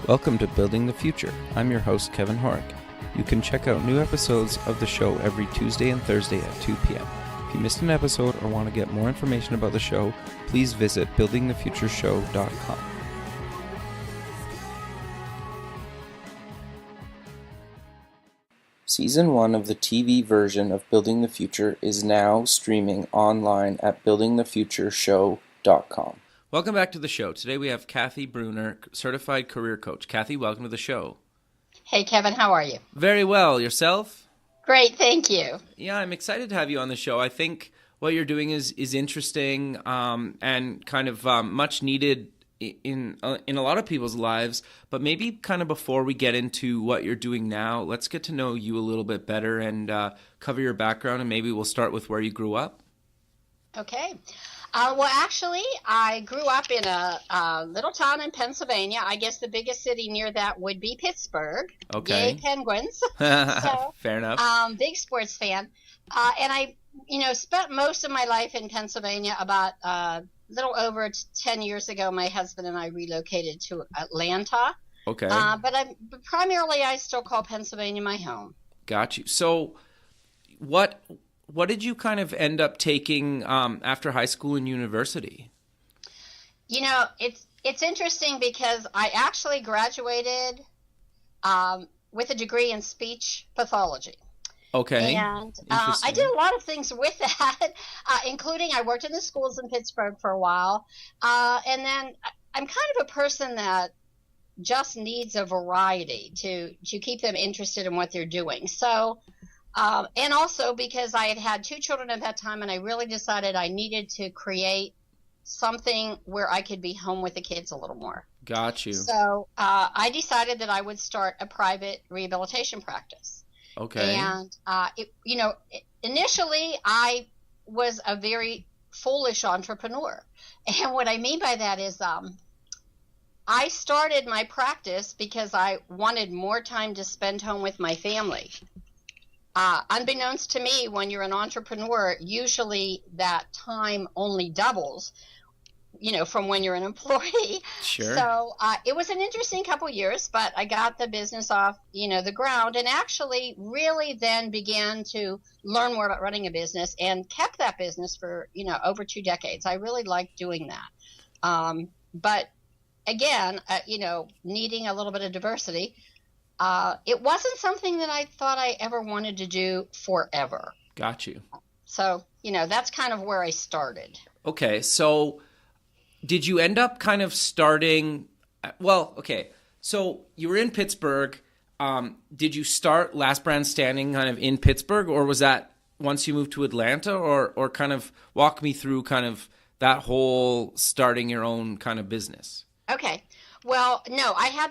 Welcome to Building the Future. I'm your host, Kevin Horick. You can check out new episodes of the show every Tuesday and Thursday at 2 p.m. If you missed an episode or want to get more information about the show, please visit buildingthefutureshow.com. Season 1 of the TV version of Building the Future is now streaming online at buildingthefutureshow.com. Welcome back to the show. Today we have Kathy Brunner, certified career coach. Kathy, welcome to the show. Hey, Kevin, how are you? Very well. Yourself? Great, thank you. Yeah, I'm excited to have you on the show. I think what you're doing is interesting and kind of much needed in a lot of people's lives. But maybe kind of before we get into what you're doing now, let's get to know you a little bit better and cover your background, and maybe we'll start with where you grew up. Okay. Well, actually, I grew up in a little town in Pennsylvania. I guess the biggest city near that would be Pittsburgh. Okay. Yay, Penguins. So, fair enough. Big sports fan. And I, spent most of my life in Pennsylvania. About a little over 10 years ago, my husband and I relocated to Atlanta. Okay. But primarily, I still call Pennsylvania my home. Got you. So what did you kind of end up taking after high school and university? It's interesting because I actually graduated with a degree in speech pathology. Okay. And I did a lot of things with that, including I worked in the schools in Pittsburgh for a while. And then I'm kind of a person that just needs a variety to keep them interested in what they're doing. So and also because I had 2 children at that time, and I really decided I needed to create something where I could be home with the kids a little more. Got you. So I decided that I would start a private rehabilitation practice. Okay. And, initially I was a very foolish entrepreneur. And what I mean by that is I started my practice because I wanted more time to spend home with my family. Unbeknownst to me, when you're an entrepreneur, usually that time only doubles, from when you're an employee. Sure. So it was an interesting couple years, but I got the business off, the ground, and actually really then began to learn more about running a business and kept that business for, over 2 decades. I really liked doing that. But again, needing a little bit of diversity, it wasn't something that I thought I ever wanted to do forever. Got you. So, that's kind of where I started. Okay. So did you end up kind of starting, so you were in Pittsburgh. Did you start Last Brand Standing kind of in Pittsburgh, or was that once you moved to Atlanta, or kind of walk me through kind of that whole starting your own kind of business? Okay. Well, no, I had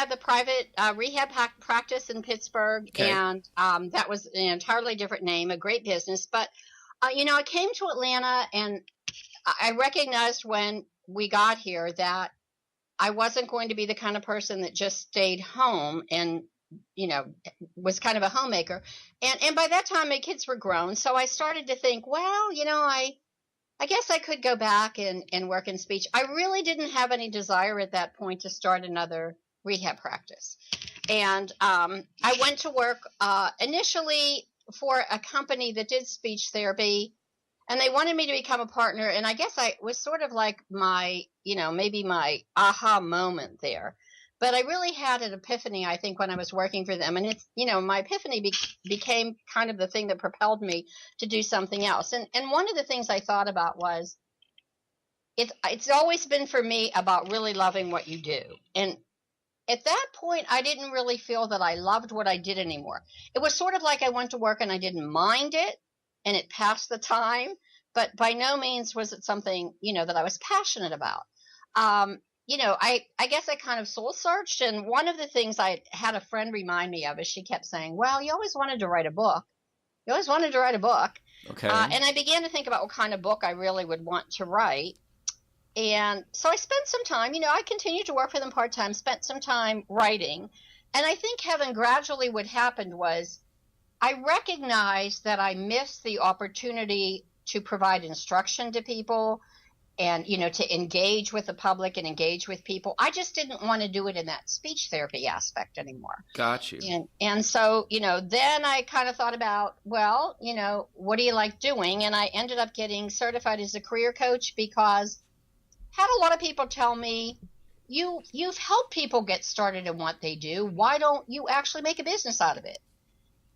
the private rehab practice in Pittsburgh, okay. And that was an entirely different name, a great business. But, I came to Atlanta, and I recognized when we got here that I wasn't going to be the kind of person that just stayed home and, was kind of a homemaker. And by that time, my kids were grown. So I started to think, well, I guess I could go back and work in speech. I really didn't have any desire at that point to start another rehab practice. And I went to work initially for a company that did speech therapy, and they wanted me to become a partner. And I guess I was sort of like my, maybe my aha moment there. But I really had an epiphany, I think, when I was working for them. And it's, my epiphany became kind of the thing that propelled me to do something else. And one of the things I thought about was it's always been for me about really loving what you do. And at that point, I didn't really feel that I loved what I did anymore. It was sort of like I went to work and I didn't mind it, and it passed the time. But by no means was it something, that I was passionate about. I guess I kind of soul searched, and one of the things I had a friend remind me of is she kept saying, well, you always wanted to write a book. You always wanted to write a book. Okay. And I began to think about what kind of book I really would want to write. And so I spent some time, I continued to work for them part-time, spent some time writing. And I think, Kevin, gradually what happened was I recognized that I missed the opportunity to provide instruction to people and, to engage with the public and engage with people. I just didn't want to do it in that speech therapy aspect anymore. Got you. And so, then I kind of thought about, well, what do you like doing? And I ended up getting certified as a career coach because I had a lot of people tell me, you've helped people get started in what they do. Why don't you actually make a business out of it?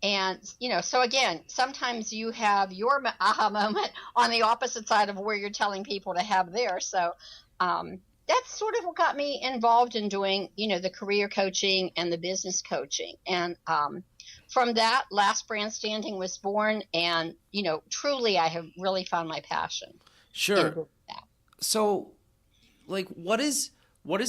And, so again, sometimes you have your aha moment on the opposite side of where you're telling people to have theirs. So that's sort of what got me involved in doing, the career coaching and the business coaching. And from that, Last Brand Standing was born. And, truly, I have really found my passion. Sure. So, like, what does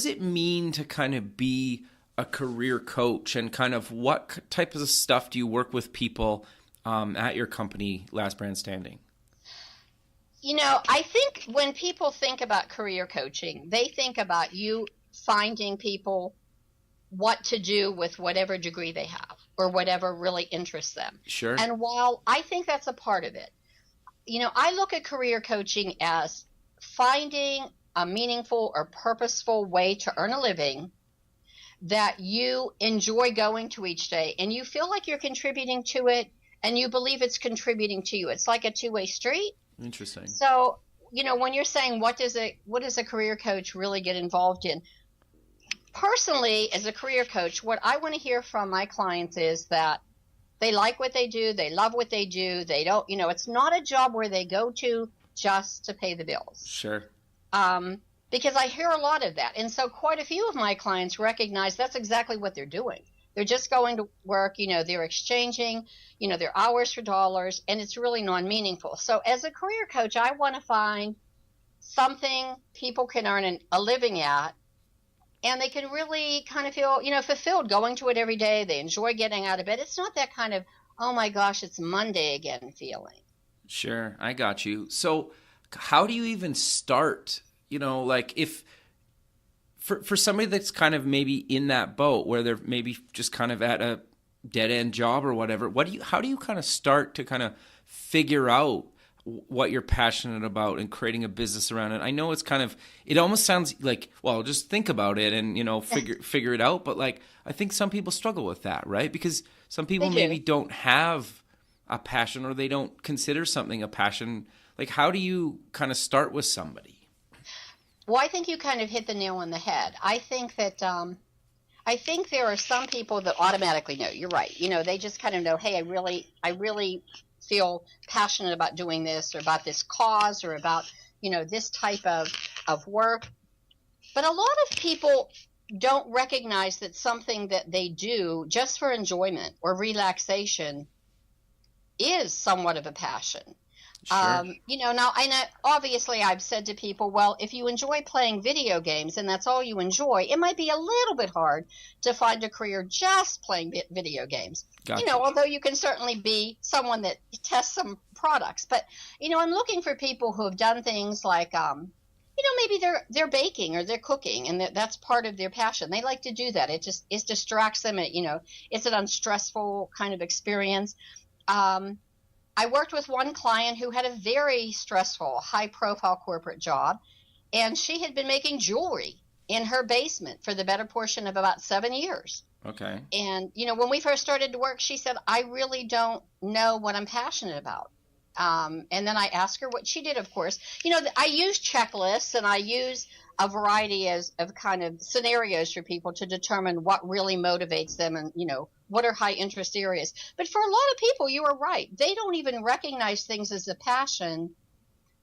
it mean to kind of be a career coach, and kind of what type of stuff do you work with people at your company, Last Brand Standing? I think when people think about career coaching, they think about you finding people what to do with whatever degree they have or whatever really interests them. Sure. And while I think that's a part of it, I look at career coaching as finding a meaningful or purposeful way to earn a living that you enjoy going to each day, and you feel like you're contributing to it, and you believe it's contributing to you. It's like a two-way street. Interesting. So, when you're saying what does a career coach really get involved in? Personally, as a career coach, what I want to hear from my clients is that they like what they do, they love what they do, they don't, it's not a job where they go to just to pay the bills. Sure. Because I hear a lot of that. And so quite a few of my clients recognize that's exactly what they're doing. They're just going to work, they're exchanging, their hours for dollars, and it's really non-meaningful. So as a career coach, I want to find something people can earn a living at, and they can really kind of feel, fulfilled going to it every day. They enjoy getting out of bed. It's not that kind of, oh my gosh, it's Monday again feeling. Sure, I got you. So how do you even start? Like if for somebody that's kind of maybe in that boat where they're maybe just kind of at a dead end job or whatever, how do you kind of start to kind of figure out what you're passionate about and creating a business around it? I know it almost sounds like, well, just think about it and, figure it out. But like, I think some people struggle with that, right? Because some people maybe don't have a passion, or they don't consider something a passion. Like, how do you kind of start with somebody? Well, I think you kind of hit the nail on the head. I think that I think there are some people that automatically know. You're right. They just kind of know, hey, I really feel passionate about doing this, or about this cause, or about, this type of work. But a lot of people don't recognize that something that they do just for enjoyment or relaxation is somewhat of a passion. Sure. Now, obviously I've said to people, well, if you enjoy playing video games and that's all you enjoy, it might be a little bit hard to find a career just playing video games. Gotcha. Although you can certainly be someone that tests some products. But, I'm looking for people who have done things like, maybe they're baking or they're cooking, and that's part of their passion. They like to do that. It distracts them. It's an unstressful kind of experience. I worked with one client who had a very stressful, high-profile corporate job, and she had been making jewelry in her basement for the better portion of about 7 years. Okay. And, when we first started to work, she said, I really don't know what I'm passionate about. And then I asked her what she did, of course. I use checklists, and I use a variety of kind of scenarios for people to determine what really motivates them, and, what are high interest areas. But for a lot of people, you are right. They don't even recognize things as a passion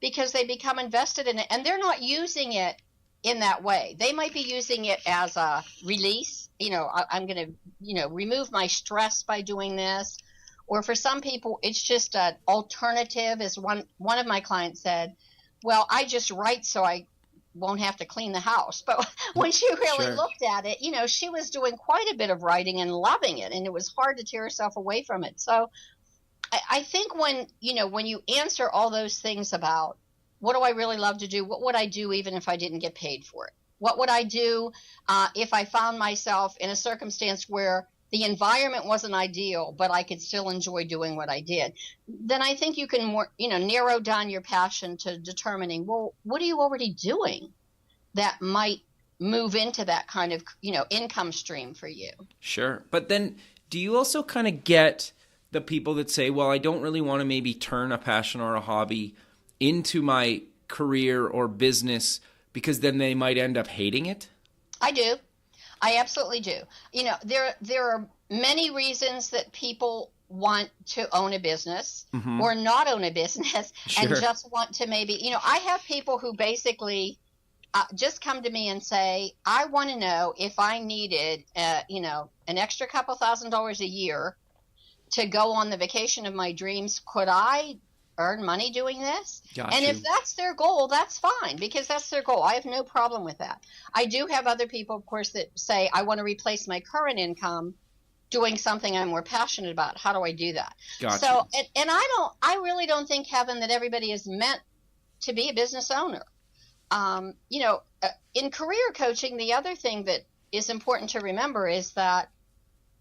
because they become invested in it, and they're not using it in that way. They might be using it as a release. I'm going to, remove my stress by doing this. Or for some people, it's just an alternative. As one of my clients said, well, I just write so I won't have to clean the house. But when she really Sure. looked at it, she was doing quite a bit of writing and loving it, and it was hard to tear herself away from it. So I think when you answer all those things about what do I really love to do, what would I do even if I didn't get paid for it? What would I do if I found myself in a circumstance where the environment wasn't ideal, but I could still enjoy doing what I did, then I think you can narrow down your passion to determining, well, what are you already doing that might move into that kind of, income stream for you. Sure. But then do you also kind of get the people that say, well, I don't really want to maybe turn a passion or a hobby into my career or business because then they might end up hating it? I do. I absolutely do. There are many reasons that people want to own a business or not own a business and just want to maybe, I have people who basically just come to me and say, I want to know if I needed, an extra couple $1,000s a year to go on the vacation of my dreams. Could I earn money doing this? And if that's their goal, that's fine, because that's their goal. I have no problem with that. I do have other people, of course, that say, I want to replace my current income doing something I'm more passionate about. How do I do that? So, and I really don't think, Kevin, that everybody is meant to be a business owner. In career coaching, the other thing that is important to remember is that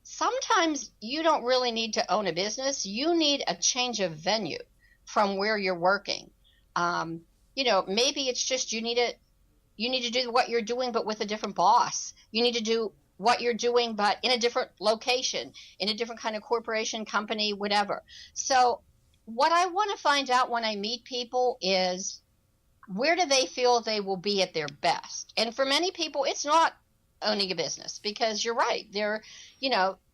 sometimes you don't really need to own a business. You need a change of venue from where you're working. Maybe it's just you need to do what you're doing, but with a different boss. You need to do what you're doing, but in a different location, in a different kind of corporation, company, whatever. So what I want to find out when I meet people is, where do they feel they will be at their best? And for many people, it's not owning a business, because you're right.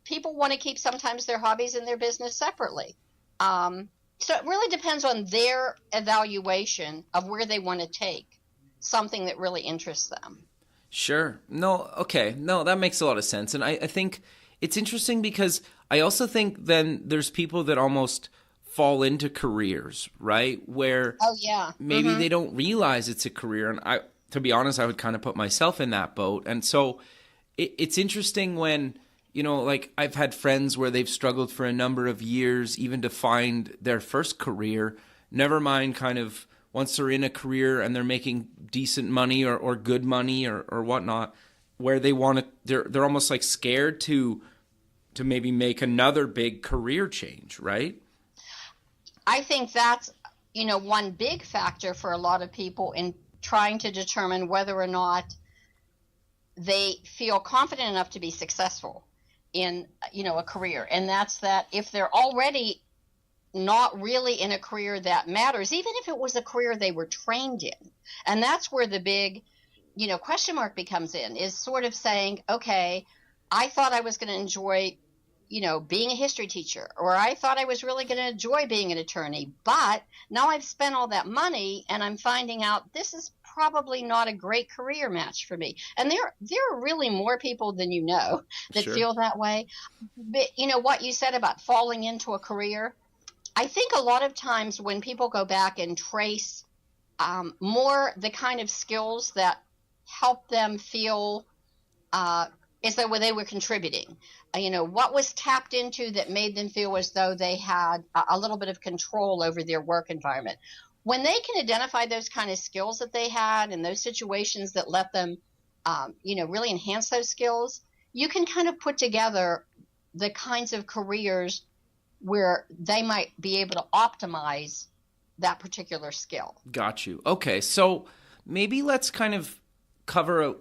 People want to keep sometimes their hobbies and their business separately. So it really depends on their evaluation of where they want to take something that really interests them. Sure. No, okay. No, that makes a lot of sense. And I think it's interesting because I also think then there's people that almost fall into careers, right? Where maybe they don't realize it's a career. And to be honest, I would kind of put myself in that boat. And so it's interesting when, I've had friends where they've struggled for a number of years even to find their first career, never mind kind of once they're in a career and they're making decent money or good money or whatnot, where they want to, they're almost like scared to maybe make another big career change, right? I think that's, one big factor for a lot of people in trying to determine whether or not they feel confident enough to be successful in, a career. And that's that if they're already not really in a career that matters, even if it was a career they were trained in. And that's where the big, question mark becomes in, is sort of saying, okay, I thought I was going to enjoy being a history teacher, or I thought I was really going to enjoy being an attorney, but now I've spent all that money and I'm finding out this is probably not a great career match for me. And there are really more people than that feel that way. But what you said about falling into a career, I think a lot of times when people go back and trace more the kind of skills that help them feel as though they were contributing. What was tapped into that made them feel as though they had a little bit of control over their work environment. When they can identify those kind of skills that they had and those situations that let them, really enhance those skills, you can kind of put together the kinds of careers where they might be able to optimize that particular skill. Got you. Okay, so maybe let's kind of cover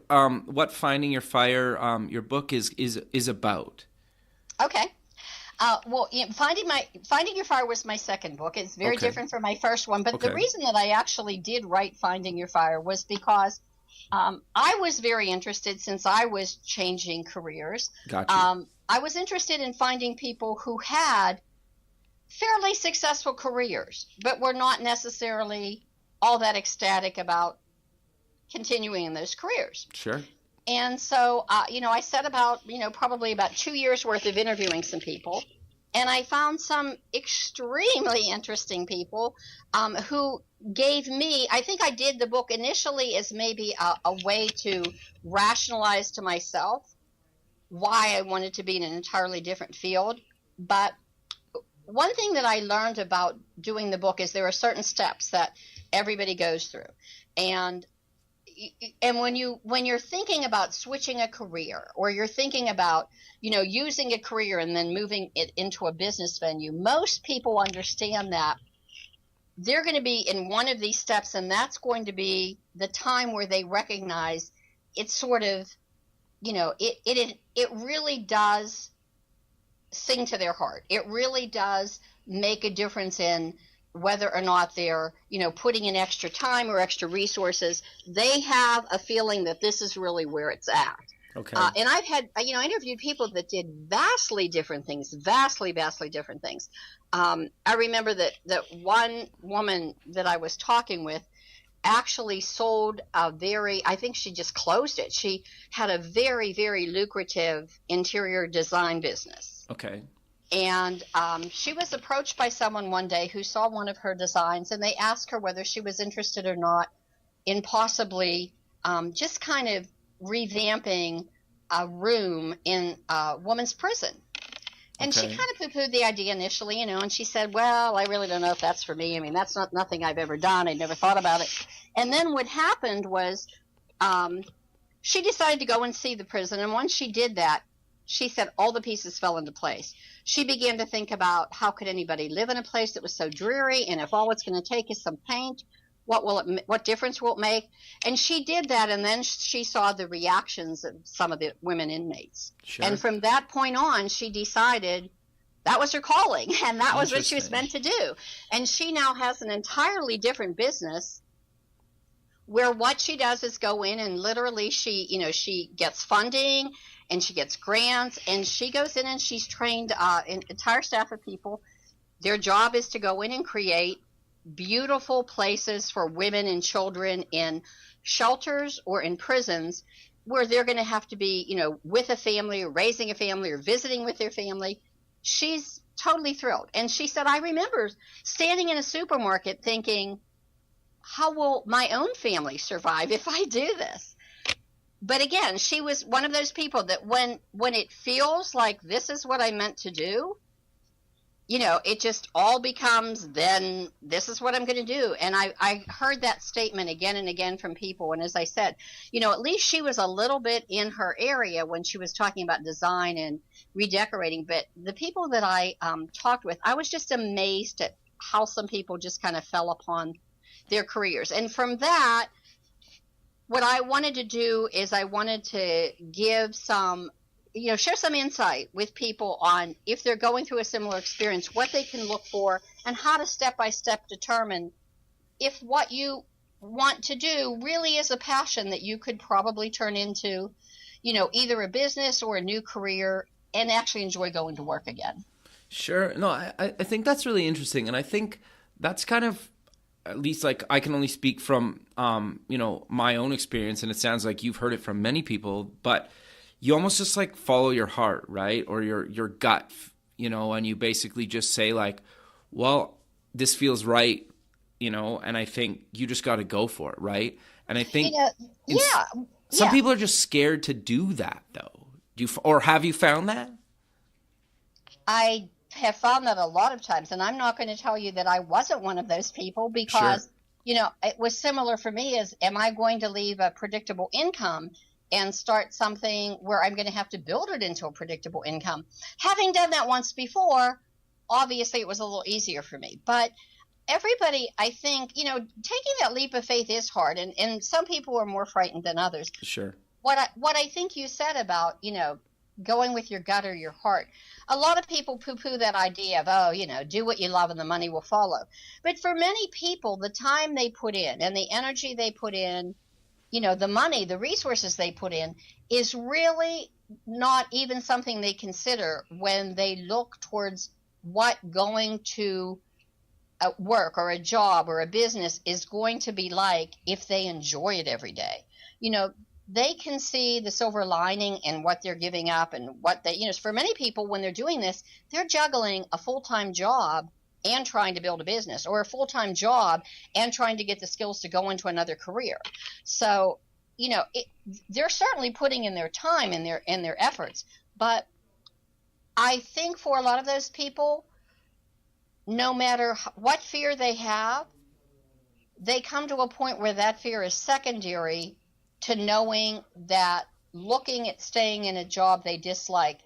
what Finding Your Fire, your book is about. Okay. Finding Your Fire was my second book. It's very different from my first one. But the reason that I actually did write Finding Your Fire was because I was very interested, since I was changing careers. Gotcha. I was interested in finding people who had fairly successful careers, but were not necessarily all that ecstatic about continuing in those careers. Sure. And so, I set about, probably about 2 years worth of interviewing some people. And I found some extremely interesting people who gave me, I think I did the book initially as maybe a way to rationalize to myself why I wanted to be in an entirely different field. But one thing that I learned about doing the book is there are certain steps that everybody goes through. And and when you're thinking about switching a career, or you're thinking about, using a career and then moving it into a business venue, most people understand that they're going to be in one of these steps, and that's going to be the time where they recognize it's sort of, it really does sing to their heart. It really does make a difference in whether or not they're, putting in extra time or extra resources. They have a feeling that this is really where it's at. Okay. And I've had, I interviewed people that did vastly different things, vastly different things. I remember that one woman that I was talking with actually sold I think she just closed it. She had a very, very lucrative interior design business. Okay. And she was approached by someone one day who saw one of her designs, and they asked her whether she was interested or not in possibly just kind of revamping a room in a woman's prison. And Okay. she kind of poo-pooed the idea initially, and she said, well, I really don't know if that's for me. I mean, that's nothing I've ever done. I never thought about it. And then what happened was she decided to go and see the prison. And once she did that, she said all the pieces fell into place. She began to think about, how could anybody live in a place that was so dreary? And if all it's going to take is some paint, what difference will it make? And she did that, and then she saw the reactions of some of the women inmates. Sure. And from that point on, she decided that was her calling, and that was what she was meant to do. And she now has an entirely different business where what she does is go in and literally she gets funding and she gets grants, and she goes in and she's trained an entire staff of people. Their job is to go in and create beautiful places for women and children in shelters or in prisons where they're going to have to be, with a family or raising a family or visiting with their family. She's totally thrilled. And she said, I remember standing in a supermarket thinking, how will my own family survive if I do this? But again, she was one of those people that when it feels like this is what I meant to do, it just all becomes, then this is what I'm going to do. And I heard that statement again and again from people. And as I said, at least she was a little bit in her area when she was talking about design and redecorating. But the people that I talked with, I was just amazed at how some people just kind of fell upon their careers. And from that, what I wanted to do is I wanted to give some, share some insight with people on, if they're going through a similar experience, what they can look for and how to step-by-step determine if what you want to do really is a passion that you could probably turn into, either a business or a new career and actually enjoy going to work again. Sure. No, I think that's really interesting. And I think that's kind of, at least like I can only speak from, my own experience. And it sounds like you've heard it from many people, but you almost just like follow your heart, right? Or your gut, and you basically just say like, well, this feels right, and I think you just got to go for it. Right. And I think some people are just scared to do that though. Or have you found that? I have found that a lot of times, and I'm not going to tell you that I wasn't one of those people because, Sure. It was similar for me as, am I going to leave a predictable income and start something where I'm going to have to build it into a predictable income? Having done that once before, obviously it was a little easier for me. But everybody, I think, taking that leap of faith is hard, and some people are more frightened than others. Sure. What I think you said about, going with your gut or your heart. A lot of people poo-poo that idea of, do what you love and the money will follow. But for many people, the time they put in and the energy they put in, the money, the resources they put in is really not even something they consider when they look towards what going to a work or a job or a business is going to be like if they enjoy it every day. They can see the silver lining in what they're giving up and what they, for many people when they're doing this, they're juggling a full-time job and trying to build a business, or a full-time job and trying to get the skills to go into another career. So, they're certainly putting in their time and their efforts. But I think for a lot of those people, no matter what fear they have, they come to a point where that fear is secondary to knowing that looking at staying in a job they dislike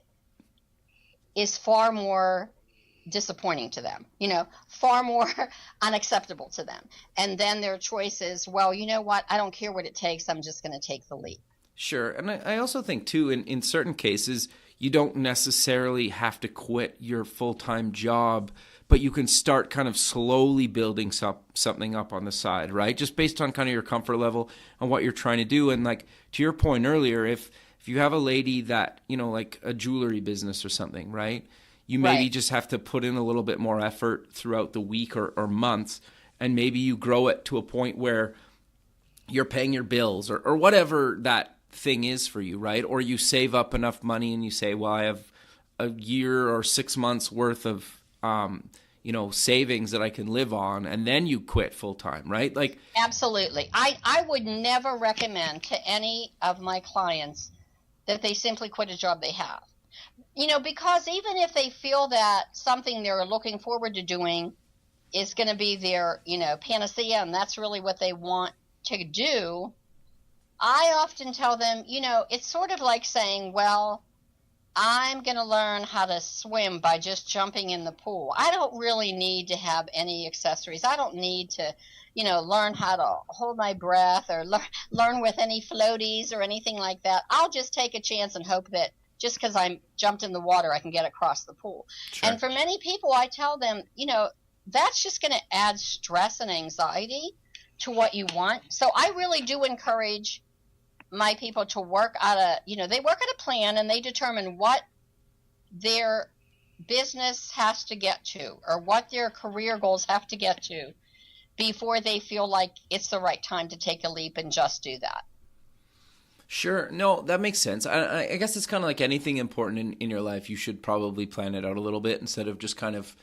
is far more disappointing to them, far more unacceptable to them. And then their choice is, well, you know what? I don't care what it takes. I'm just going to take the leap. Sure. And I also think, too, in certain cases, you don't necessarily have to quit your full-time job, but you can start kind of slowly building something up on the side, right? Just based on kind of your comfort level and what you're trying to do. And like to your point earlier, if you have a lady that, like a jewelry business or something, right? You maybe Right. just have to put in a little bit more effort throughout the week or months, and maybe you grow it to a point where you're paying your bills or whatever that thing is for you, right? Or you save up enough money and you say, well, I have a year or 6 months worth of, savings that I can live on, and then you quit full time, right? Like, Absolutely. I would never recommend to any of my clients that they simply quit a job they have. Because even if they feel that something they're looking forward to doing is going to be their, panacea, and that's really what they want to do, I often tell them, it's sort of like saying, well, I'm going to learn how to swim by just jumping in the pool. I don't really need to have any accessories. I don't need to, learn how to hold my breath or learn with any floaties or anything like that. I'll just take a chance and hope that just because I'm jumped in the water, I can get across the pool. sure. And for many people, I tell them, that's just going to add stress and anxiety to what you want. So I really do encourage my people to work out they work at a plan, and they determine what their business has to get to or what their career goals have to get to before they feel like it's the right time to take a leap and just do that. Sure. No, that makes sense. I guess it's kind of like anything important in your life. You should probably plan it out a little bit instead of just kind of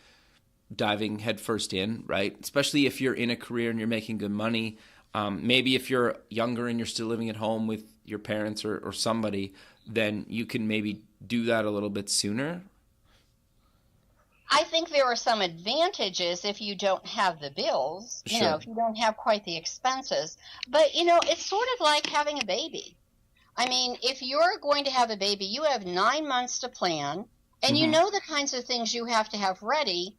diving headfirst in, right? Especially if you're in a career and you're making good money. Maybe if you're younger and you're still living at home with your parents or somebody, then you can maybe do that a little bit sooner. I think there are some advantages if you don't have the bills, Sure. if you don't have quite the expenses. But, it's sort of like having a baby. I mean, if you're going to have a baby, you have 9 months to plan, and you Mhm. know the kinds of things you have to have ready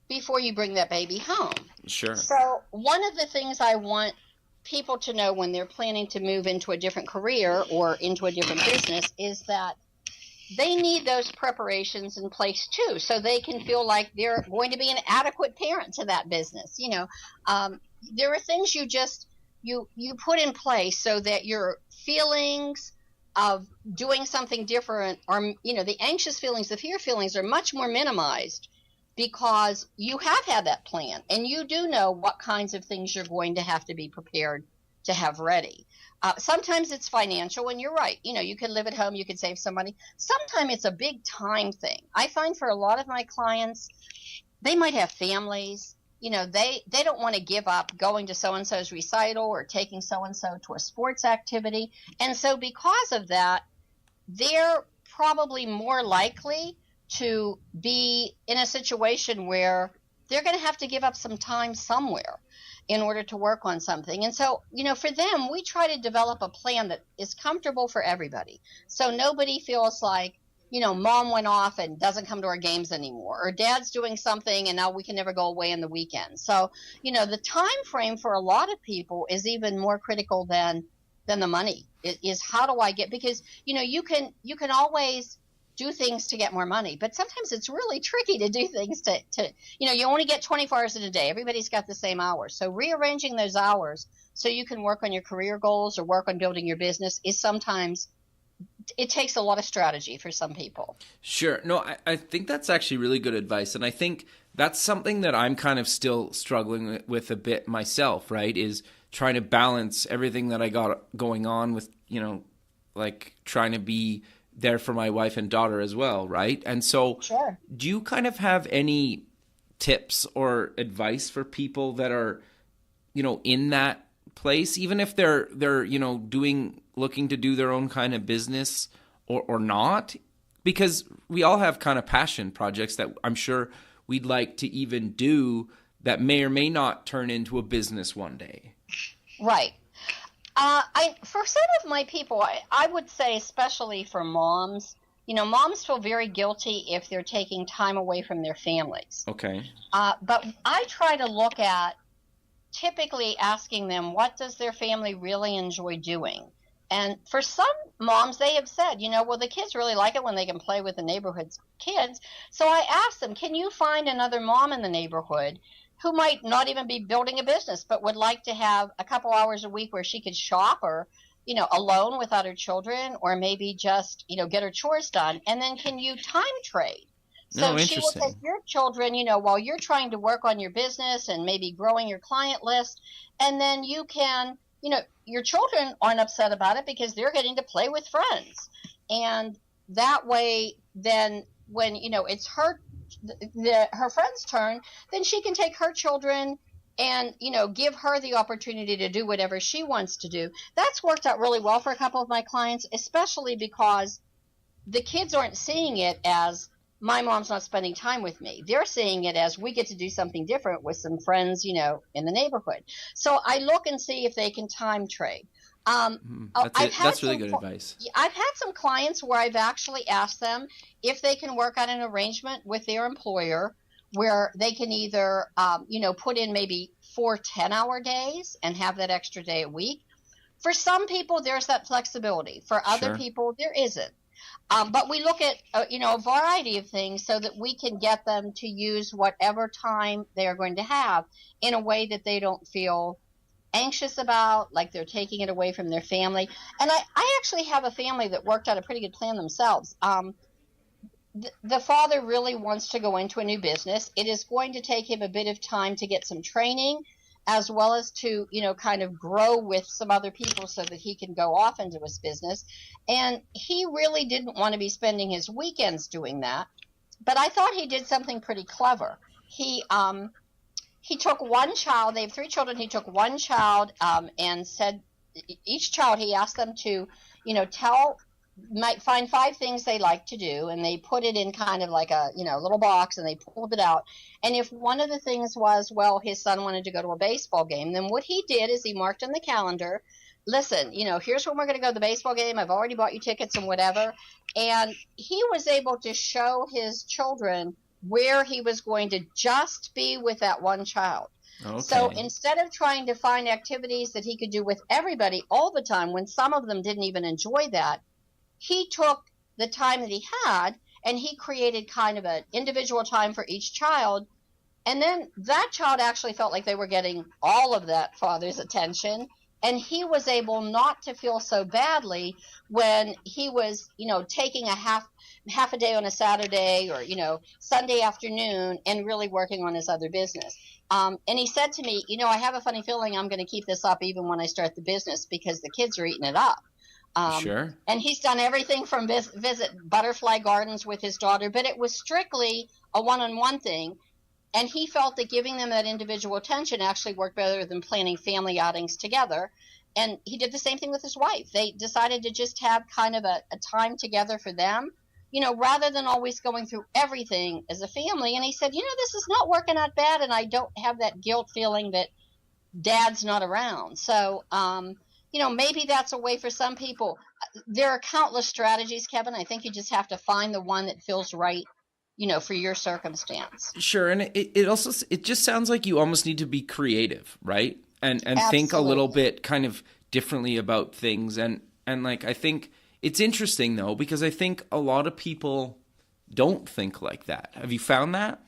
before you bring that baby home. Sure. So one of the things I want people to know when they're planning to move into a different career or into a different business is that they need those preparations in place too, so they can feel like they're going to be an adequate parent to that business. There are things you put in place so that your feelings of doing something different are, the anxious feelings, the fear feelings are much more minimized because you have had that plan and you do know what kinds of things you're going to have to be prepared to have ready. Sometimes it's financial, and you're right. You can live at home, you can save some money. Sometimes it's a big time thing. I find for a lot of my clients, they might have families. They don't want to give up going to so-and-so's recital or taking so-and-so to a sports activity. And so because of that, they're probably more likely to be in a situation where they're going to have to give up some time somewhere in order to work on something. And so, for them, we try to develop a plan that is comfortable for everybody. So nobody feels like, mom went off and doesn't come to our games anymore, or dad's doing something and now we can never go away on the weekend. So, the time frame for a lot of people is even more critical than the money. It is how do I get, because, you can always do things to get more money, but sometimes it's really tricky to do things to you only get 24 hours in a day. Everybody's got the same hours. So rearranging those hours so you can work on your career goals or work on building your business is sometimes, it takes a lot of strategy for some people. Sure. No, I think that's actually really good advice. And I think that's something that I'm kind of still struggling with a bit myself, right? Is trying to balance everything that I got going on with, like trying to be there for my wife and daughter as well, right? And so Sure. do you kind of have any tips or advice for people that are, in that place, even if they're looking to do their own kind of business or not? Because we all have kind of passion projects that I'm sure we'd like to even do that may or may not turn into a business one day. Right. For some of my people, I would say, especially for moms, moms feel very guilty if they're taking time away from their families. Okay. But I try to look at typically asking them, what does their family really enjoy doing? And for some moms, they have said, well, the kids really like it when they can play with the neighborhood's kids. So I asked them, can you find another mom in the neighborhood who might not even be building a business, but would like to have a couple hours a week where she could shop or, alone without her children, or maybe just, get her chores done. And then can you time trade? So she will take your children, while you're trying to work on your business and maybe growing your client list. And then you can, your children aren't upset about it because they're getting to play with friends. And that way, then when, it's her friend's turn, then she can take her children and, give her the opportunity to do whatever she wants to do. That's worked out really well for a couple of my clients, especially because the kids aren't seeing it as my mom's not spending time with me. They're seeing it as we get to do something different with some friends, in the neighborhood. So I look and see if they can time trade. That's really good advice. I've had some clients where I've actually asked them if they can work out an arrangement with their employer where they can either, put in maybe 4 10-hour days and have that extra day a week. For some people, there's that flexibility. For other people, there isn't. But we look at, a variety of things so that we can get them to use whatever time they are going to have in a way that they don't feel anxious about, like they're taking it away from their family. And I actually have a family that worked out a pretty good plan themselves. The father really wants to go into a new business. It is going to take him a bit of time to get some training, as well as to, kind of grow with some other people so that he can go off into his business. And he really didn't want to be spending his weekends doing that. But I thought he did something pretty clever. He took one child. They have 3 children. He took one child and said each child, he asked them to, might find 5 things they like to do, and they put it in kind of like a little box, and they pulled it out. And if one of the things was, well, his son wanted to go to a baseball game, then what he did is he marked on the calendar, listen, here's when we're going to go to the baseball game. I've already bought you tickets and whatever. And he was able to show his children where he was going to just be with that one child. Okay. So instead of trying to find activities that he could do with everybody all the time, when some of them didn't even enjoy that, he took the time that he had and he created kind of an individual time for each child. And then that child actually felt like they were getting all of that father's attention. And he was able not to feel so badly when he was, taking a half a day on a Saturday or, Sunday afternoon and really working on his other business. And he said to me, I have a funny feeling I'm going to keep this up even when I start the business because the kids are eating it up. Sure. And he's done everything from visit butterfly gardens with his daughter, but it was strictly a one-on-one thing. And he felt that giving them that individual attention actually worked better than planning family outings together. And he did the same thing with his wife. They decided to just have kind of a time together for them, rather than always going through everything as a family. And he said, this is not working out bad, and I don't have that guilt feeling that dad's not around. So, maybe that's a way for some people. There are countless strategies, Kevin. I think you just have to find the one that feels right, for your circumstance. Sure. And it just sounds like you almost need to be creative, right? And think a little bit kind of differently about things. And like, I think it's interesting though, because I think a lot of people don't think like that. Have you found that?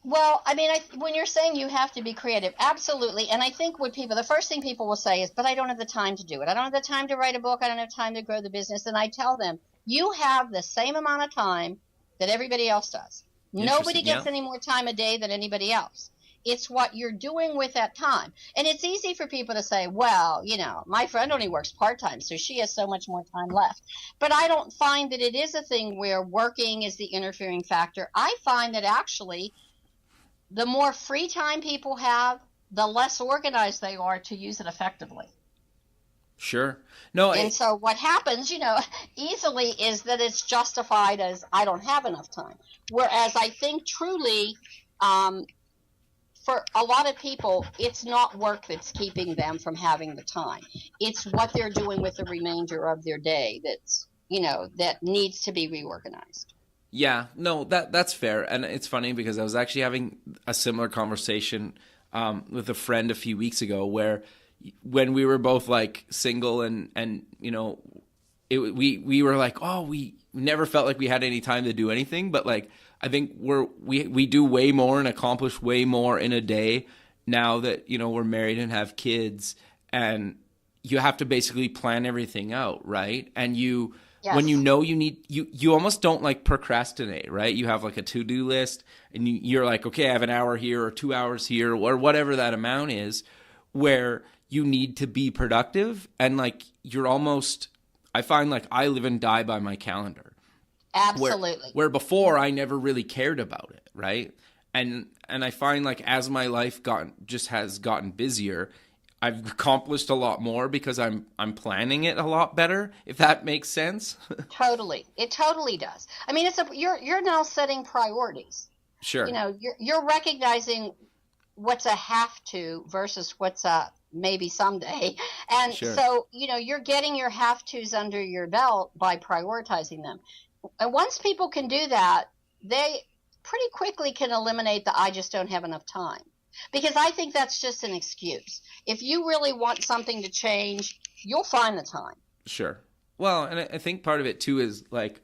Well, I mean, when you're saying you have to be creative, absolutely. And I think the first thing people will say is, but I don't have the time to do it. I don't have the time to write a book. I don't have time to grow the business. And I tell them, you have the same amount of time that everybody else does. Nobody gets any more time a day than anybody else. It's what you're doing with that time. And it's easy for people to say, well, my friend only works part-time, so she has so much more time left. But I don't find that it is a thing where working is the interfering factor. I find that actually the more free time people have, the less organized they are to use it effectively. Sure. No. And so what happens, easily is that it's justified as I don't have enough time. Whereas I think truly, for a lot of people, it's not work that's keeping them from having the time. It's what they're doing with the remainder of their day that's, that needs to be reorganized. Yeah, no, that's fair. And it's funny because I was actually having a similar conversation with a friend a few weeks ago where when we were both like single and we were like, oh, we never felt like we had any time to do anything. But like, I think we do way more and accomplish way more in a day now that, we're married and have kids, and you have to basically plan everything out, right? And Yes. when you need, you almost don't like procrastinate, right? You have like a to-do list and you're like, okay, I have an hour here or 2 hours here or whatever that amount is, where you need to be productive. And like, you're almost, I find like I live and die by my calendar. Absolutely. Where before I never really cared about it, right? And I find like as my life has gotten busier, I've accomplished a lot more because I'm planning it a lot better, if that makes sense. Totally. It totally does. I mean, you're now setting priorities. Sure. You're recognizing what's a have to versus what's a maybe someday. And Sure. So, you're getting your have tos under your belt by prioritizing them. And once people can do that, they pretty quickly can eliminate the I just don't have enough time. Because I think that's just an excuse. If you really want something to change, you'll find the time. Sure. Well, and I think part of it too is like,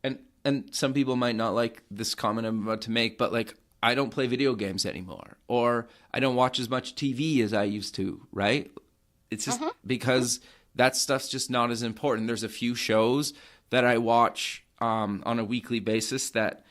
and some people might not like this comment I'm about to make, but like, I don't play video games anymore, or I don't watch as much TV as I used to, right? It's just because that stuff's just not as important. There's a few shows that I watch on a weekly basis that,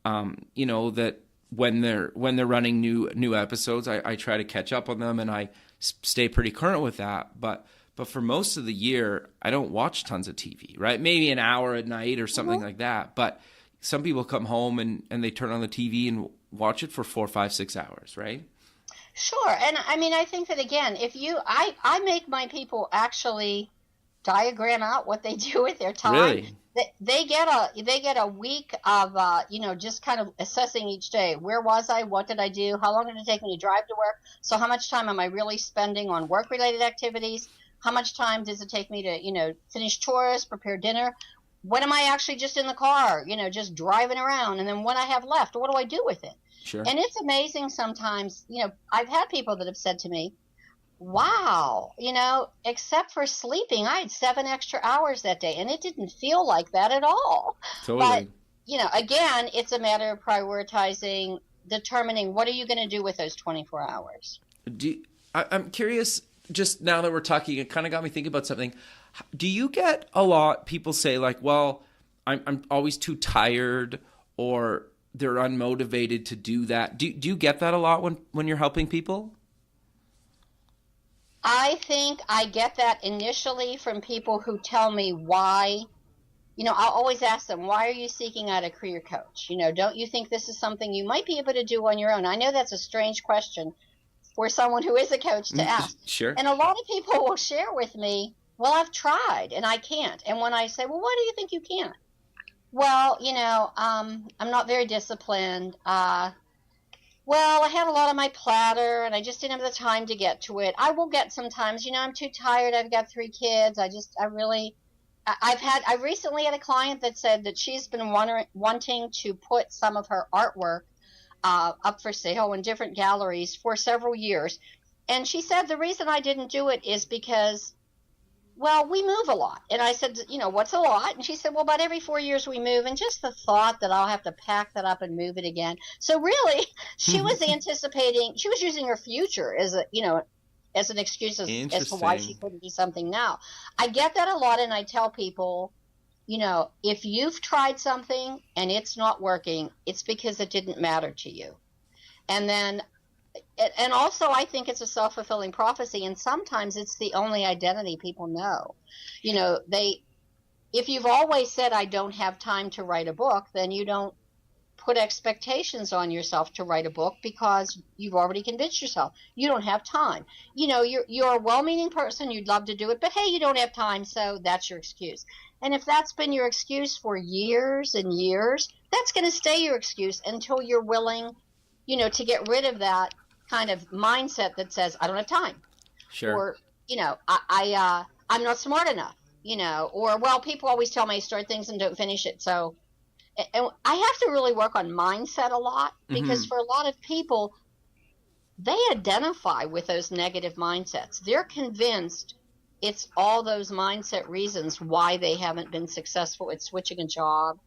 that when they're running new episodes, I try to catch up on them and I stay pretty current with that. But for most of the year, I don't watch tons of TV, right? Maybe an hour at night or something like that. But some people come home and they turn on the TV and watch it for 4, 5, 6 hours, right? Sure. And I mean, I think that again, I make my people actually diagram out what they do with their time. Really? They get a week of just kind of assessing each day. Where was I? What did I do? How long did it take me to drive to work? So how much time am I really spending on work related activities? How much time does it take me to finish chores, prepare dinner? When am I actually just in the car, just driving around? And then what I have left, what do I do with it? Sure. And it's amazing sometimes. I've had people that have said to me, wow, except for sleeping, I had 7 extra hours that day, and it didn't feel like that at all. Totally. But, again, it's a matter of prioritizing, determining what are you going to do with those 24 hours. I'm curious, just now that we're talking, it kind of got me thinking about something. Do you get a lot, people say like, well, I'm always too tired, or they're unmotivated to do that. Do you get that a lot when you're helping people? I think I get that initially from people who tell me why. I'll always ask them, why are you seeking out a career coach? Don't you think this is something you might be able to do on your own? I know that's a strange question for someone who is a coach to ask. Sure. And a lot of people will share with me, well, I've tried and I can't. And when I say, well, why do you think you can't? Well, I'm not very disciplined. Well, I had a lot on my platter and I just didn't have the time to get to it. I will get sometimes, I'm too tired. I've got 3 kids. I recently had a client that said that she's been wanting to put some of her artwork up for sale in different galleries for several years. And she said, the reason I didn't do it is because, well, we move a lot. And I said, what's a lot? And she said, well, about every 4 years we move. And just the thought that I'll have to pack that up and move it again. So really, she was anticipating, she was using her future as an excuse as to why she couldn't do something now. I get that a lot. And I tell people, if you've tried something and it's not working, it's because it didn't matter to you. And also, I think it's a self-fulfilling prophecy, and sometimes it's the only identity people know. If you've always said, I don't have time to write a book, then you don't put expectations on yourself to write a book because you've already convinced yourself you don't have time. You're a well-meaning person, you'd love to do it, but hey, you don't have time, so that's your excuse. And if that's been your excuse for years and years, that's going to stay your excuse until you're willing, to get rid of that kind of mindset that says, I don't have time. Sure. Or, I'm not smart enough, or, well, people always tell me I start things and don't finish it. So, and I have to really work on mindset a lot, because for a lot of people, they identify with those negative mindsets. They're convinced it's all those mindset reasons why they haven't been successful at switching a job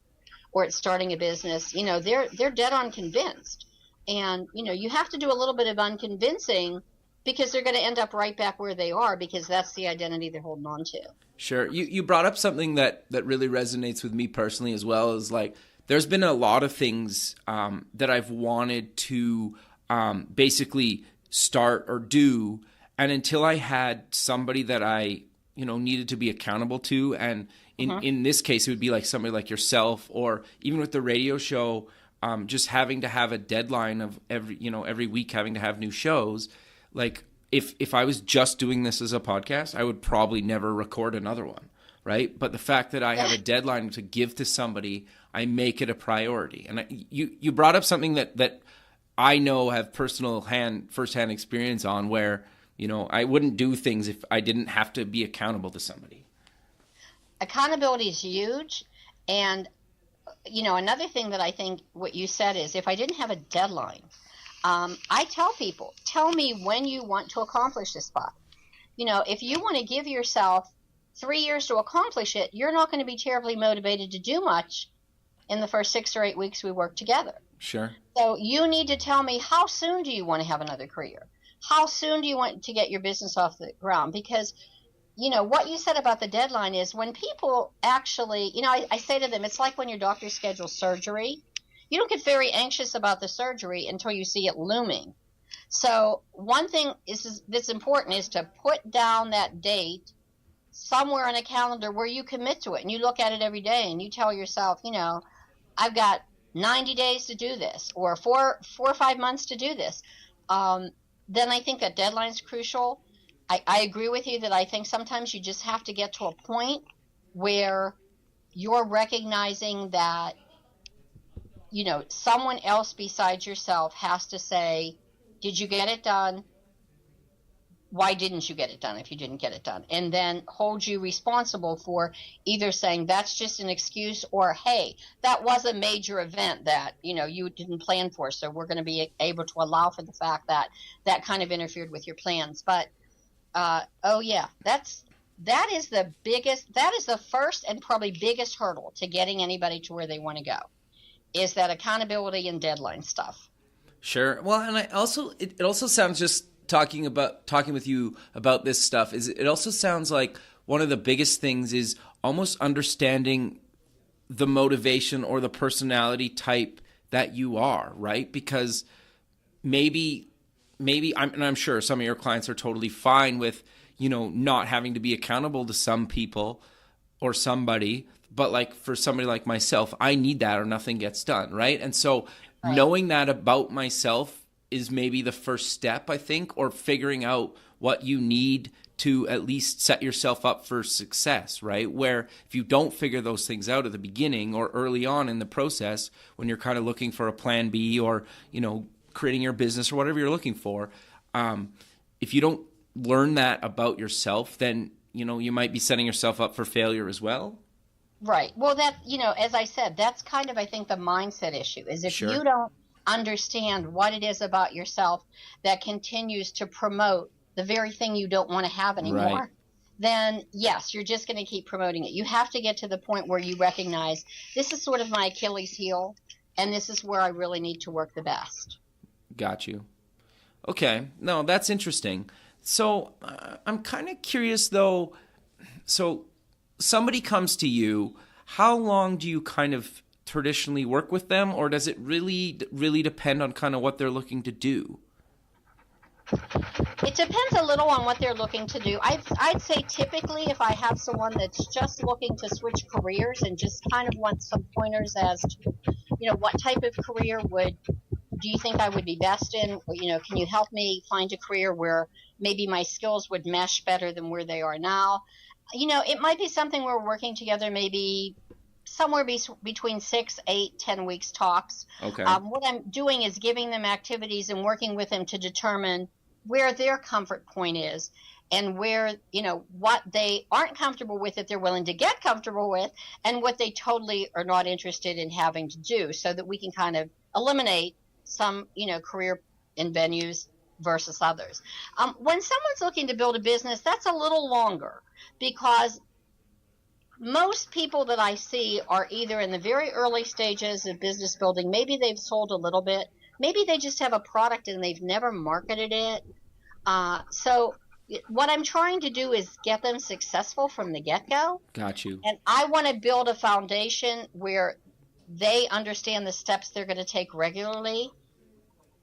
or at starting a business. They're dead on convinced. And, you have to do a little bit of unconvincing, because they're going to end up right back where they are, because that's the identity they're holding on to. Sure. You brought up something that really resonates with me personally as well, is like, there's been a lot of things that I've wanted to basically start or do. And until I had somebody that I, needed to be accountable to, and in this case, it would be like somebody like yourself, or even with the radio show, just having to have a deadline of every week, having to have new shows. Like if I was just doing this as a podcast, I would probably never record another one, right? But the fact that I have a deadline to give to somebody, I make it a priority. And you brought up something that I know have firsthand experience on, where I wouldn't do things if I didn't have to be accountable to somebody. Accountability is huge. And, another thing that I think what you said is, if I didn't have a deadline, I tell people, tell me when you want to accomplish this spot. If you want to give yourself 3 years to accomplish it, you're not going to be terribly motivated to do much in the first 6 or 8 weeks we work together. Sure. So you need to tell me, how soon do you want to have another career? How soon do you want to get your business off the ground? Because, what you said about the deadline is, when people actually, I say to them, it's like when your doctor schedules surgery. You don't get very anxious about the surgery until you see it looming. So one thing that's important is to put down that date somewhere on a calendar where you commit to it, and you look at it every day, and you tell yourself, I've got 90 days to do this, or 4 or 5 months to do this. Then I think that deadline's crucial. I agree with you that I think sometimes you just have to get to a point where you're recognizing that someone else besides yourself has to say, did you get it done? Why didn't you get it done if you didn't get it done? And then hold you responsible for either saying that's just an excuse, or, hey, that was a major event that, you didn't plan for. So we're going to be able to allow for the fact that that kind of interfered with your plans. But, that is the first and probably biggest hurdle to getting anybody to where they want to go, is that accountability and deadline stuff. Sure. Well, and it also sounds, just talking with you about this stuff, it also sounds like one of the biggest things is almost understanding the motivation or the personality type that you are, right? Because maybe I'm sure some of your clients are totally fine with, not having to be accountable to some people or somebody. But like for somebody like myself, I need that or nothing gets done, right? And so knowing that about myself is maybe the first step, I think, or figuring out what you need to at least set yourself up for success, right? Where if you don't figure those things out at the beginning or early on in the process, when you're kind of looking for a plan B, or, creating your business or whatever you're looking for, if you don't learn that about yourself, then, you might be setting yourself up for failure as well. Right. Well, that, as I said, that's kind of, I think, the mindset issue, is if you don't understand what it is about yourself that continues to promote the very thing you don't want to have anymore, then yes, you're just going to keep promoting it. You have to get to the point where you recognize, this is sort of my Achilles heel, and this is where I really need to work the best. Got you. Okay. No, that's interesting. So I'm kind of curious though. So somebody comes to you, how long do you kind of traditionally work with them, or does it really depend on kind of what they're looking to do? It depends a little on what they're looking to do. I'd say typically if I have someone that's just looking to switch careers and just kind of wants some pointers as to, what type of career do you think I would be best in? Or, can you help me find a career where maybe my skills would mesh better than where they are now? It might be something where we're working together maybe somewhere between 6, 8, 10 weeks tops. Okay. What I'm doing is giving them activities and working with them to determine where their comfort point is and where, what they aren't comfortable with that they're willing to get comfortable with, and what they totally are not interested in having to do, so that we can kind of eliminate some, career in venues versus others. When someone's looking to build a business, that's a little longer, because most people that I see are either in the very early stages of business building. Maybe they've sold a little bit. Maybe they just have a product and they've never marketed it. So what I'm trying to do is get them successful from the get-go. Got you. And I want to build a foundation where they understand the steps they're going to take regularly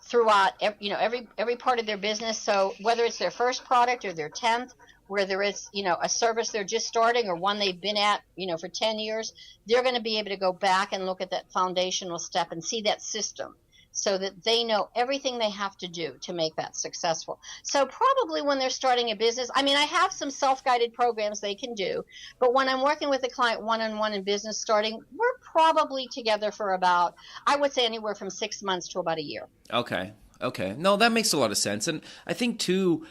throughout, every part of their business. So whether it's their first product or their 10th, whether it's, a service they're just starting or one they've been at, for 10 years, they're going to be able to go back and look at that foundational step and see that system, so that they know everything they have to do to make that successful. So probably when they're starting a business, I have some self-guided programs they can do, but when I'm working with a client one-on-one in business starting, we're probably together for about, I would say, anywhere from 6 months to about a year. Okay. No, that makes a lot of sense. And I think too,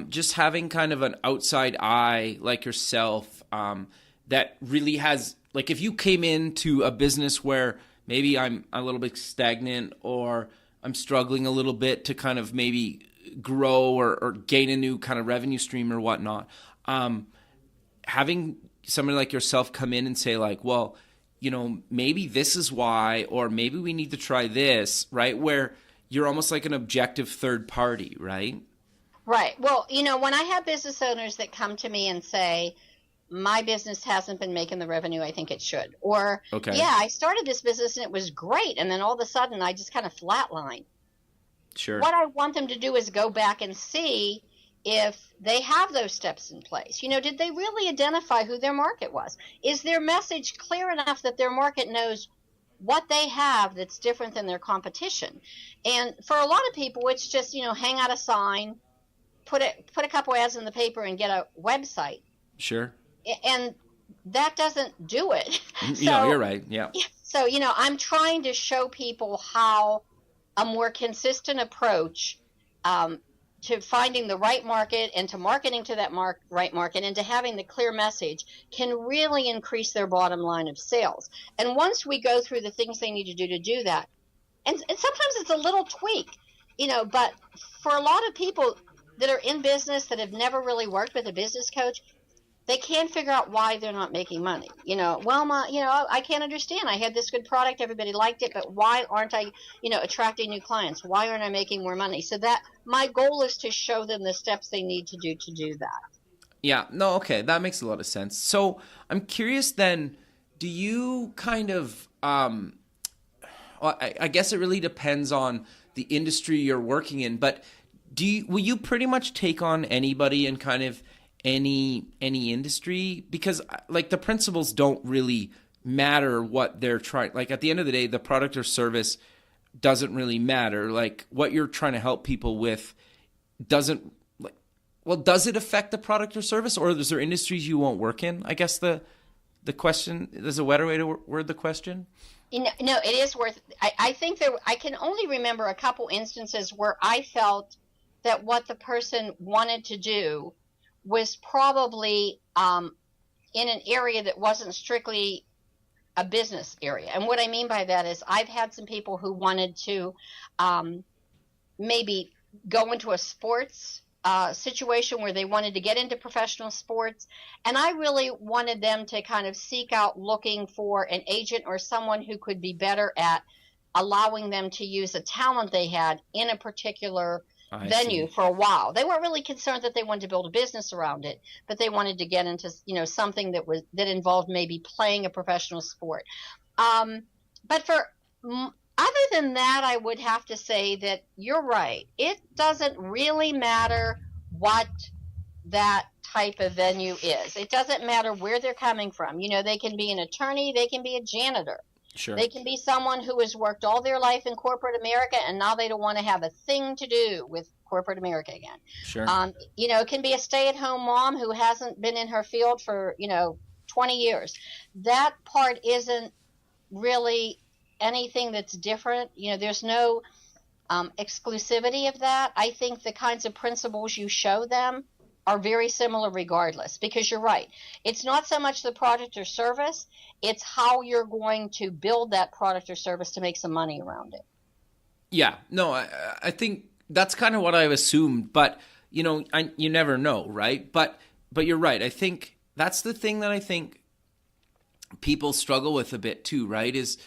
just having kind of an outside eye like yourself, that really has, like, if you came into a business where maybe I'm a little bit stagnant, or I'm struggling a little bit to kind of maybe grow or gain a new kind of revenue stream or whatnot, having somebody like yourself come in and say, like, well, maybe this is why, or maybe we need to try this, right? Where you're almost like an objective third party, right? Right. Well, when I have business owners that come to me and say, my business hasn't been making the revenue I think it should, or, okay, yeah, I started this business and it was great, and then all of a sudden I just kind of flatline. Sure. What I want them to do is go back and see if they have those steps in place. Did they really identify who their market was? Is their message clear enough that their market knows what they have that's different than their competition? And for a lot of people, it's just, hang out a sign, put a couple ads in the paper and get a website. Sure. And that doesn't do it. You're right. Yeah. So, I'm trying to show people how a more consistent approach to finding the right market and to marketing to that right market and to having the clear message can really increase their bottom line of sales. And once we go through the things they need to do that, and sometimes it's a little tweak, but for a lot of people that are in business that have never really worked with a business coach, they can't figure out why they're not making money. I can't understand. I had this good product, everybody liked it, but why aren't I, attracting new clients? Why aren't I making more money? So that my goal is to show them the steps they need to do that. Yeah. No. Okay. That makes a lot of sense. So I'm curious then, do you kind of, well, I guess it really depends on the industry you're working in, but will you pretty much take on anybody in kind of any industry? Because like the principles don't really matter what they're trying, like at the end of the day, the product or service doesn't really matter. Like what you're trying to help people with doesn't, like, well, does it affect the product or service, or is there industries you won't work in? I guess the question, there's a better way to word the question. No, it is worth, I think I can only remember a couple instances where I felt that what the person wanted to do was probably in an area that wasn't strictly a business area. And what I mean by that is I've had some people who wanted to maybe go into a sports situation where they wanted to get into professional sports. And I really wanted them to kind of seek out looking for an agent or someone who could be better at allowing them to use a talent they had in a particular venue for a while. They weren't really concerned that they wanted to build a business around it, but they wanted to get into, something that involved maybe playing a professional sport. But for other than that, I would have to say that you're right. It doesn't really matter what that type of venue is. It doesn't matter where they're coming from. They can be an attorney, they can be a janitor. Sure. They can be someone who has worked all their life in corporate America and now they don't want to have a thing to do with corporate America again. Sure. It can be a stay-at-home mom who hasn't been in her field for, 20 years. That part isn't really anything that's different. There's no exclusivity of that. I think the kinds of principles you show them are very similar regardless, because you're right. It's not so much the product or service, it's how you're going to build that product or service to make some money around it. Yeah, no, I think that's kind of what I've assumed, but you never know, right? But you're right. I think that's the thing that I think people struggle with a bit too, right? Is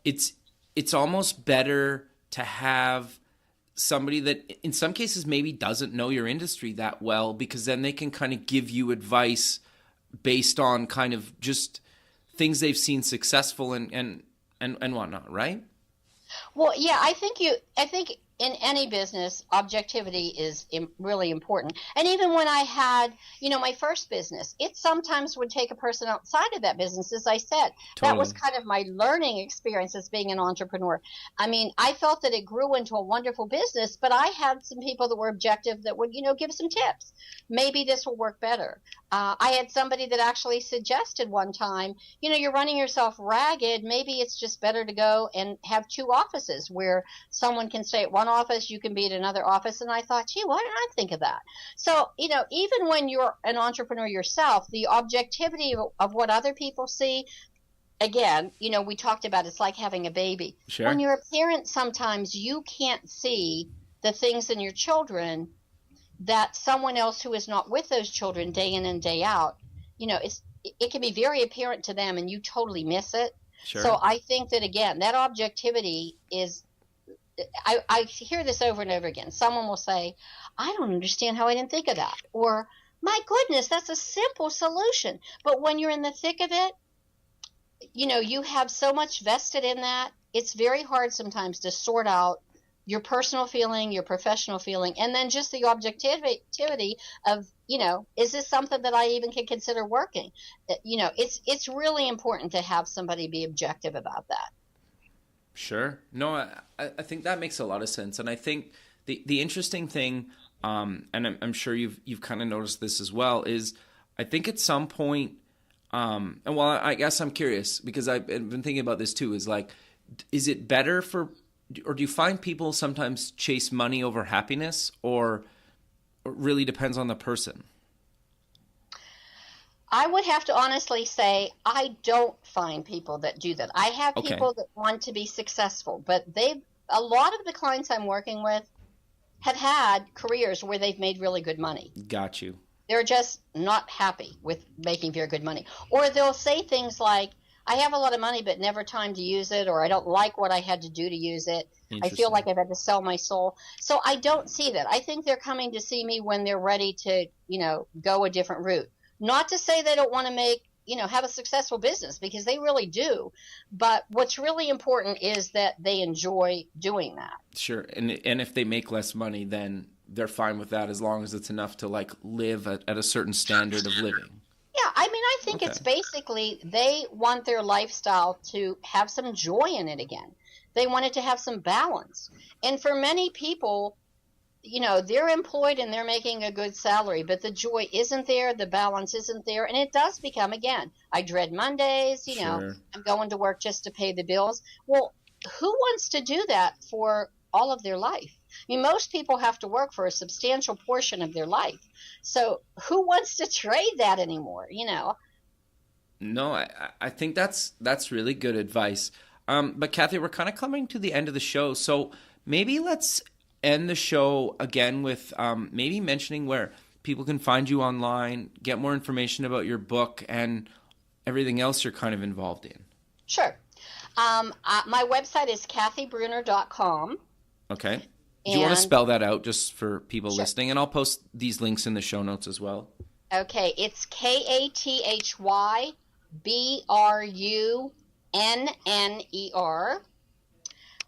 it's almost better to have somebody that in some cases maybe doesn't know your industry that well, because then they can kind of give you advice based on kind of just things they've seen successful and whatnot, right? Well, yeah, I think in any business, objectivity is really important. And even when I had, my first business, it sometimes would take a person outside of that business. As I said, That was kind of my learning experience as being an entrepreneur. I mean, I felt that it grew into a wonderful business, but I had some people that were objective that would, give some tips. Maybe this will work better. I had somebody that actually suggested one time, you're running yourself ragged. Maybe it's just better to go and have two offices where someone can stay at one office, you can be at another office. And I thought, gee, why didn't I think of that? So, even when you're an entrepreneur yourself, the objectivity of what other people see, again, we talked about it's like having a baby. Sure. When you're a parent, sometimes you can't see the things in your children that someone else who is not with those children day in and day out, it can be very apparent to them and you totally miss it. Sure. So I think that, again, that objectivity is, I hear this over and over again. Someone will say, I don't understand how I didn't think of that. Or, my goodness, that's a simple solution. But when you're in the thick of it, you have so much vested in that. It's very hard sometimes to sort out your personal feeling, your professional feeling, and then just the objectivity of, is this something that I even can consider working? It's really important to have somebody be objective about that. Sure. No, I think that makes a lot of sense. And I think the interesting thing, and I'm sure you've kind of noticed this as well, is I think at some point, and well, I guess I'm curious because I've been thinking about this too, is like, is it better or do you find people sometimes chase money over happiness, or it really depends on the person? I would have to honestly say I don't find people that do that. I have people that want to be successful, but a lot of the clients I'm working with have had careers where they've made really good money. Got you. They're just not happy with making very good money. Or they'll say things like, I have a lot of money but never time to use it, or I don't like what I had to do to use it. I feel like I've had to sell my soul. So I don't see that. I think they're coming to see me when they're ready to, go a different route. Not to say they don't want to make, have a successful business, because they really do. But what's really important is that they enjoy doing that. Sure. And if they make less money, then they're fine with that as long as it's enough to like live at a certain standard of living. Yeah, I mean, I think it's basically they want their lifestyle to have some joy in it again. They want it to have some balance. And for many people, they're employed and they're making a good salary, but the joy isn't there, the balance isn't there, and it does become, again, I dread Mondays, Sure. I'm going to work just to pay the bills. Well, who wants to do that for all of their life? I mean, most people have to work for a substantial portion of their life. So who wants to trade that anymore, No, I think that's really good advice. But Kathy, we're kind of coming to the end of the show. So maybe let's end the show again with maybe mentioning where people can find you online, get more information about your book and everything else you're kind of involved in. Sure. My website is kathybrunner.com. Okay. Do you want to spell that out just for people Sure. listening? And I'll post these links in the show notes as well. Okay. It's KathyBrunner.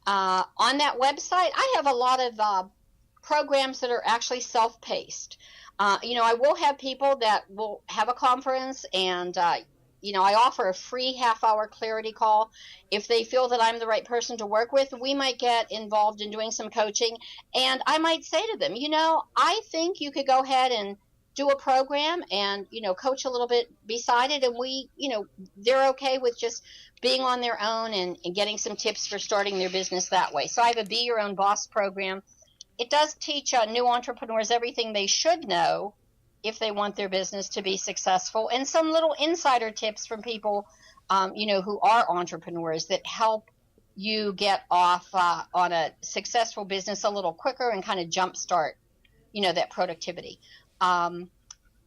On that website, I have a lot of programs that are actually self-paced. I will have people that will have a conference and I offer a free half-hour clarity call. If they feel that I'm the right person to work with, we might get involved in doing some coaching. And I might say to them, I think you could go ahead and do a program and, coach a little bit beside it. And they're okay with just being on their own and getting some tips for starting their business that way. So I have a Be Your Own Boss program. It does teach new entrepreneurs everything they should know if they want their business to be successful, and some little insider tips from people, who are entrepreneurs that help you get off on a successful business a little quicker and kind of jumpstart, that productivity.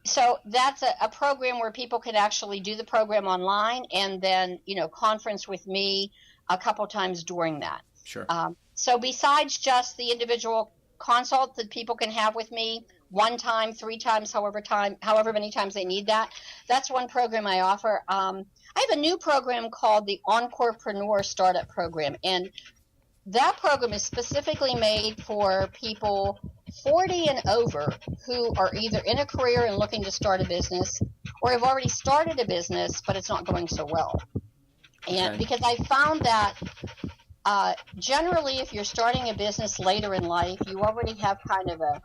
So that's a program where people can actually do the program online and then, conference with me a couple times during that. Sure. So besides just the individual consult that people can have with me, 1 time, 3 times, however many times they need that. That's one program I offer. I have a new program called the Encorepreneur Startup Program, and that program is specifically made for people 40 and over who are either in a career and looking to start a business, or have already started a business, but it's not going so well. And because I found that generally, if you're starting a business later in life, you already have kind of a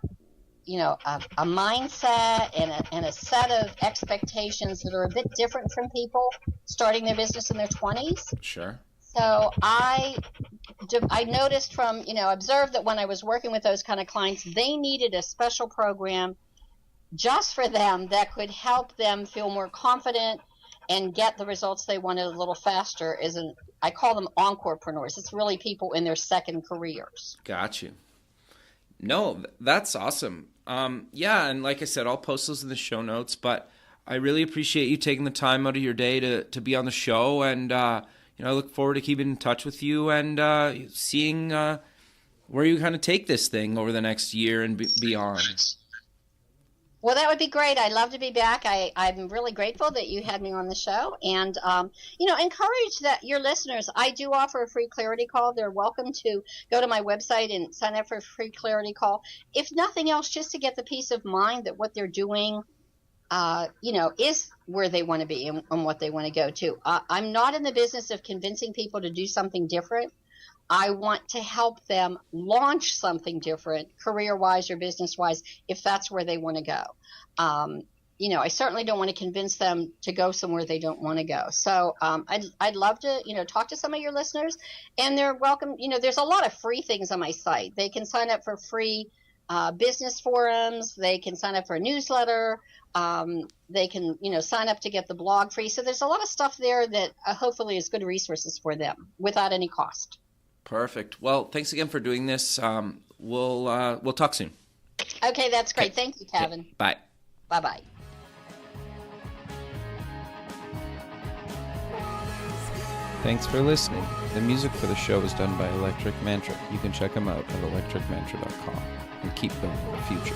mindset and a set of expectations that are a bit different from people starting their business in their 20s. Sure. So I noticed observed that when I was working with those kind of clients, they needed a special program just for them that could help them feel more confident and get the results they wanted a little faster. I call them encorepreneurs. It's really people in their second careers. Got you. No, that's awesome. And like I said, I'll post those in the show notes, but I really appreciate you taking the time out of your day to be on the show. And, I look forward to keeping in touch with you and seeing where you kind of take this thing over the next year and beyond. Well, that would be great. I'd love to be back. I'm really grateful that you had me on the show, and encourage that your listeners. I do offer a free clarity call. They're welcome to go to my website and sign up for a free clarity call. If nothing else, just to get the peace of mind that what they're doing, is where they want to be and what they want to go to. I'm not in the business of convincing people to do something different. I want to help them launch something different, career-wise or business-wise, if that's where they want to go. I certainly don't want to convince them to go somewhere they don't want to go. So I'd love to, talk to some of your listeners, and they're welcome. There's a lot of free things on my site. They can sign up for free business forums. They can sign up for a newsletter. They can, sign up to get the blog free. So there's a lot of stuff there that hopefully is good resources for them without any cost. Perfect. Well, thanks again for doing this. We'll talk soon. Okay, that's great. Thank you, Kevin. Okay. Bye. Bye-bye. Thanks for listening. The music for the show is done by Electric Mantra. You can check them out at electricmantra.com and keep building the future.